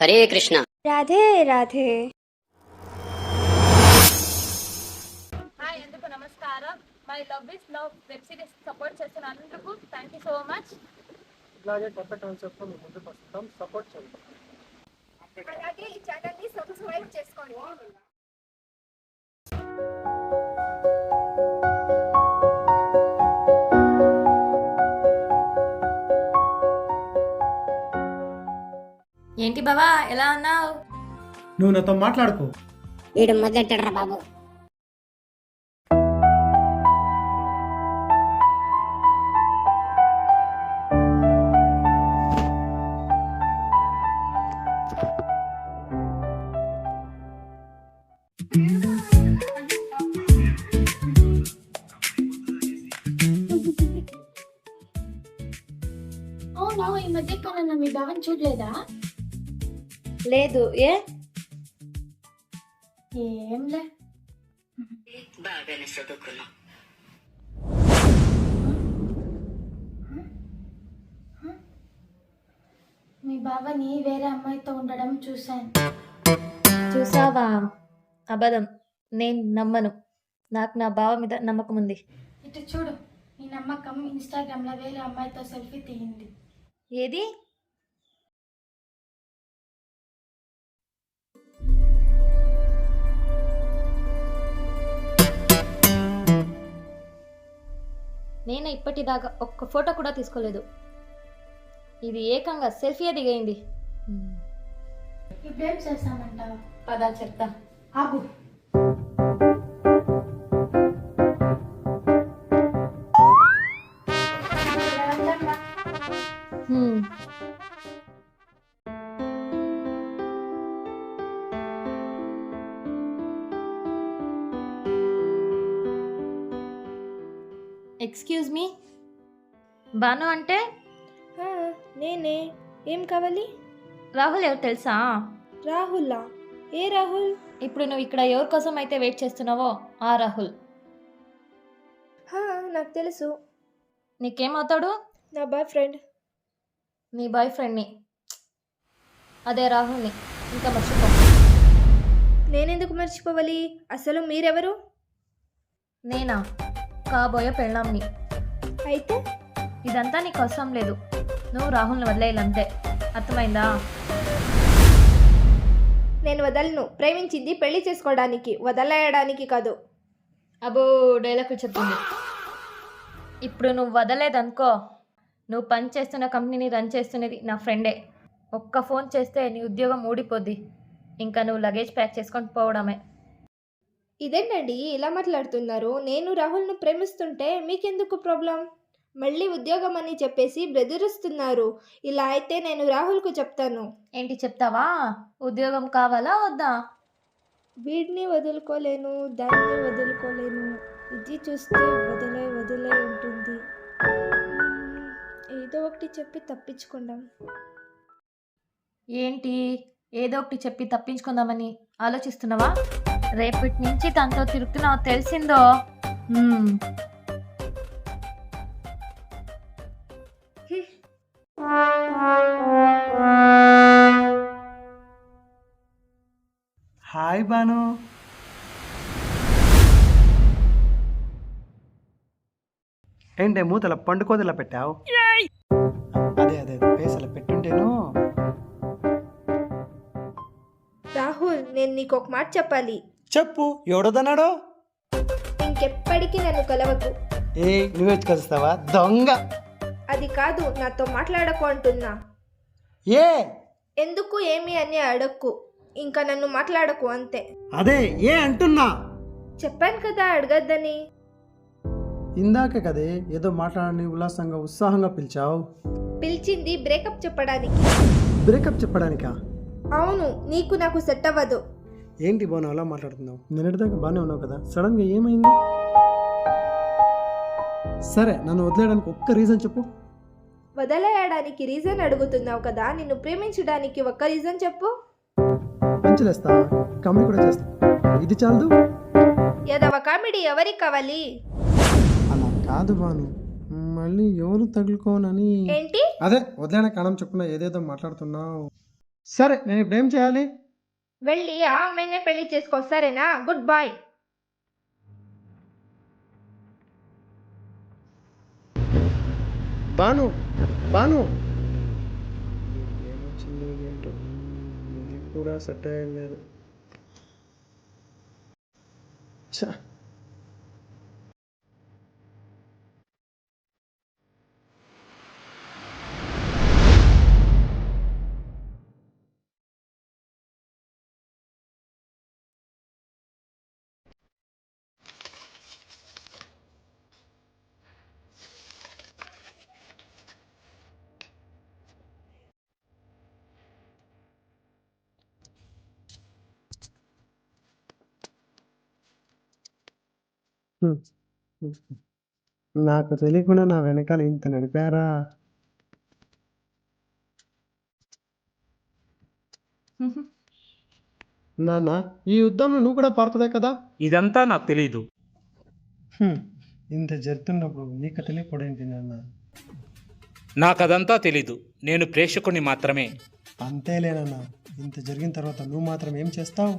Hare Krishna. Radhe Radhe. Hi ఎందుకు నమస్కారం. My love is love web series support చేస్తున్నందుకు థ్యాంక్ యూ సో మచ్. ఇలాగే కొత్త కాన్సెప్ట్తో మేము ముందుకు వస్తాం, సపోర్ట్ చేయండి. అలాగే ఈ ఛానల్ని సబ్స్క్రైబ్ చేసుకోండి. ఏంటి బావా ఎలా ఉన్నావు? నువ్వు నాతో మాట్లాడుకో. వీడు మొదలెట్టాడ్రా బాబు. అవును, ఈ మధ్య కాలంలో మీ బావని చూడలేదా? లేదు, ఏ ఏంలే. బాగానే చదువుకున్నాం. మీ బావని వేరే అమ్మాయితో ఉండడం చూశాను. చూసావా? అబద్ధం. నేను నమ్మను. నాకు నా బావ మీద నమ్మకం ఉంది. ఇటు చూడు, ఈ నమ్మకం ఇన్స్టాగ్రామ్లో వేరే అమ్మాయితో సెల్ఫీ తీయింది. ఏది? నేను ఇప్పటిదాకా ఒక్క ఫోటో కూడా తీసుకోలేదు. ఇది ఏకంగా సెల్ఫీ దిగైంది. ఇప్పుడేం చేస్తామంటావు? పదా చెప్తా. ఆగు. హ్మ్. ఎక్స్క్యూజ్ మీ, బాను అంటే నేనే. ఏం కావాలి? రాహుల్ ఎవరు తెలుసా? రాహుల్లా? ఏ రాహుల్? ఇప్పుడు నువ్వు ఇక్కడ ఎవరి కోసం అయితే వెయిట్ చేస్తున్నావో ఆ రాహుల్. నాకు తెలుసు. నీకేమవుతాడు? నా బాయ్ ఫ్రెండ్. నీ బాయ్ ఫ్రెండ్ని, అదే రాహుల్ని. ఇంకా మర్చిపో. నేనెందుకు మర్చిపోవాలి? అసలు మీరెవరు? నేనా? కాబోయే పెళ్ళాంని. అయితే ఇదంతా నీకు అవసరం లేదు. నువ్వు రాహుల్ని వదిలేయాలంతే. అర్థమైందా? నేను వదలను. ప్రేమించింది పెళ్లి చేసుకోవడానికి, వదలయడానికి కాదు. అబ్బో, డైలాగ్ చెప్తుంది. ఇప్పుడు నువ్వు వదలేదనుకో, నువ్వు పని చేస్తున్న కంపెనీని రన్ చేస్తున్నది నా ఫ్రెండే. ఒక్క ఫోన్ చేస్తే నీ ఉద్యోగం ఊడిపోద్ది. ఇంకా నువ్వు లగేజ్ ప్యాక్ చేసుకొని పోవడమే. ఇదేంటండి ఇలా మాట్లాడుతున్నారు? నేను రాహుల్ను ప్రేమిస్తుంటే మీకెందుకు ప్రాబ్లం? మళ్ళీ ఉద్యోగం అని చెప్పేసి బెదిరిస్తున్నారు. ఇలా అయితే నేను రాహుల్కు చెప్తాను. ఏంటి చెప్తావా? ఉద్యోగం కావాలా వద్దా? వీడిని వదులుకోలేను, దాన్ని వదులుకోలేను. ఇది చూస్తే వదిలే ఉంటుంది. ఏదో ఒకటి చెప్పి తప్పించుకుందాం. ఏంటి ఏదో ఒకటి చెప్పి తప్పించుకుందామని ఆలోచిస్తున్నావా? రేపటి నుంచి తనతో తిరుగుతున్నావు తెలిసిందో? హాయ్ బాను. ఏంటే మూతల పండుకోదలా పెట్టావు? అదే పేసల పెట్టుంటేను. రాహుల్, నేను నీకు ఒక మాట చెప్పాలి. చెప్పు. ఎవడదన్నాడో? ఇంకెప్పటికీ నన్ను కలవకు. నువ్వే కలుస్తావా దొంగ? అది కాదు, నాతో మాట్లాడకు అంటున్నా. ఏ ఎందుకు ఏమి అని అడక్కు. ఇంకా నన్ను మాట్లాడకు అంతే. అదే ఏ అంటున్నా. చెప్పాను కదా అడగద్దని. ఇందాకే కదే ఏదో మాట్లాడని ఉల్లాసంగా ఉత్సాహంగా పిలిచావు. పిలిచింది బ్రేకప్ చెప్పడానికి. బ్రేకప్ చెప్పడానికా? అవును, నీకు నాకు సెట్ అవ్వదు. ఏంటి బాను అలా మాట్లాడుతున్నావు? నిన్నటిదాకా బాగానే ఉన్నావు కదా, సడన్గా ఏమైంది? సరే, నన్ను వదిలేయడానికి ఒక్క రీజన్ చెప్పు. వదిలేయడానికి రీజన్ అడుగుతున్నావు కదా, నిన్ను ప్రేమించడానికి ఒక్క రీజన్ చెప్పు. పంచలేస్తా, కామెడీ కూడా చేస్తా. ఇది చాలదు? యదవ కామెడీ ఎవరికి కావాలి? అలా కాదు బాను, మళ్ళీ ఎవరు తగులుకోనని. ఏంటి? అదే వదిలేన కారణం చెప్పున ఏదేదో మాట్లాడుతున్నావు. సరే నేను ఇప్పుడు ఏం చేయాలి? వెళ్ళి ఆ అమ్మాయినే పెళ్లి చేసుకో, సరేనా? Good bye. బాను బాను ఏమొచ్చింది ఏంటో, ఇది కూడా సెట్ అయ్యలేదు. ఛ! హ్మ్. హ్మ్. నాకు తెలియకుండా నా వెనకాల ఇంత నడిపారా? నాన్న, ఈ యుద్ధంలో నువ్వు కూడా పార్పదే కదా? ఇదంతా నాకు తెలీదు. హ్మ్. ఇంత జరుగుతున్నప్పుడు నీకు తెలియకపోవడం ఏంటి నాన్న? నాకదంతా తెలీదు. నేను ప్రేక్షకుని మాత్రమే. అంతేలేనన్నా, ఇంత జరిగిన తర్వాత నువ్వు మాత్రం ఏం చేస్తావు?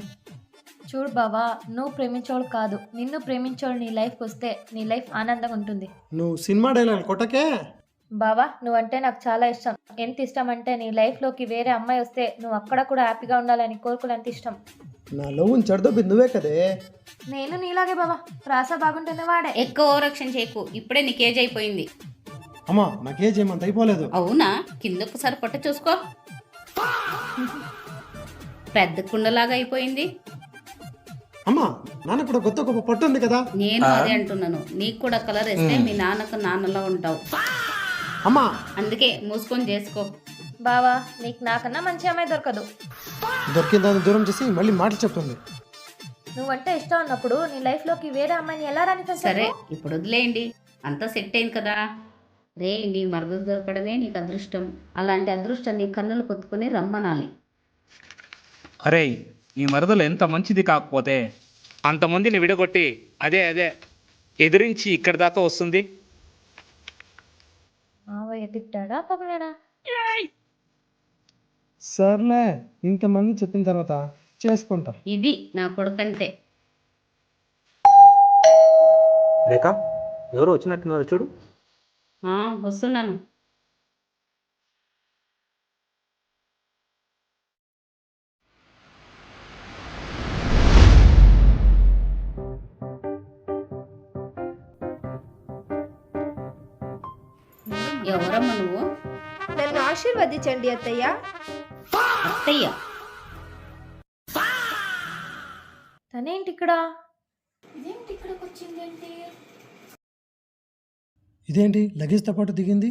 చూడు బావా, నువ్వు ప్రేమించోళ్ళు కాదు, నిన్ను ప్రేమించోళ్ళు నీ లైఫ్కి వస్తే నీ లైఫ్ ఆనందంగా ఉంటుంది. నువ్వు సినిమా డైలాగ్ కొట్టకే. బావా, నువ్వంటే నాకు చాలా ఇష్టం. ఎంత ఇష్టం అంటే నీ లైఫ్లోకి వేరే అమ్మాయి వస్తే నువ్వు అక్కడ కూడా హ్యాపీగా ఉండాలని కోరుకునేంత ఇష్టం. నా లవ్వుని చెడదొబ్బి నువ్వే కదే. నేను నీలాగే బావా, ప్రాస బాగుంటుంది వాడే. ఎక్కువ ఓరక్షణ చేయకు, ఇప్పుడే నీకు ఏజ్ అయిపోయింది. అమ్మా, నాకేజ్ ఏమంత అయిపోలేదు. అవునా? కిందకు సరిపట్ట చూసుకో, పెద్ద కుండలాగా అయిపోయింది. అమ్మా, నాన్న కూడా కొత్త గొప్ప పట్టు ఉంది కదా. నేను అదే అంటున్నాను, నీకు కూడా కలర్ వేస్తే మీ నాన్నకు నాన్నలా ఉంటావు. అమ్మా, అందుకే మూసుకొని చేసుకో. బావా, నీకు నాకన్నా మంచి అమ్మాయి దొరకదు. దొరికిన దాన్ని దూరం చేసి మళ్ళీ మాటలు చెప్తుంది. నువ్వంటే ఇష్టం ఉన్నప్పుడు నీ లైఫ్లోకి వేరే అమ్మాయిని ఎలా రాని సరే, ఇప్పుడు వదిలేయండి, అంతా సెట్ అయింది కదా. రే, నీ మరద దొరకడమే నీకు అదృష్టం. అలాంటి అదృష్టం నీ కన్నులు కొట్టుకుని రమ్మనాలి. అరే, ఈ మరదలు ఎంత మంచిది కాకపోతే అంతమందిని విడగొట్టి అదే ఎదిరించి ఇక్కడి దాకా వస్తుంది. మావయ్య తిట్టాడా పగలాడా? సర్లే, ఇంతమంది చెప్పిన తర్వాత చేసుకుంటా. ఇది నా కొడుకంటే. రేఖ, ఎవరు వచ్చినట్టున్నారు చూడు. వస్తున్నాను. ఎవరమ్మా నువ్వు? నన్ను ఆశీర్వదించండి అత్తయ్య. అత్తయ్య? తనేంటి ఇక్కడ? ఇదేంటి లగేజ్తో పాటు దిగింది?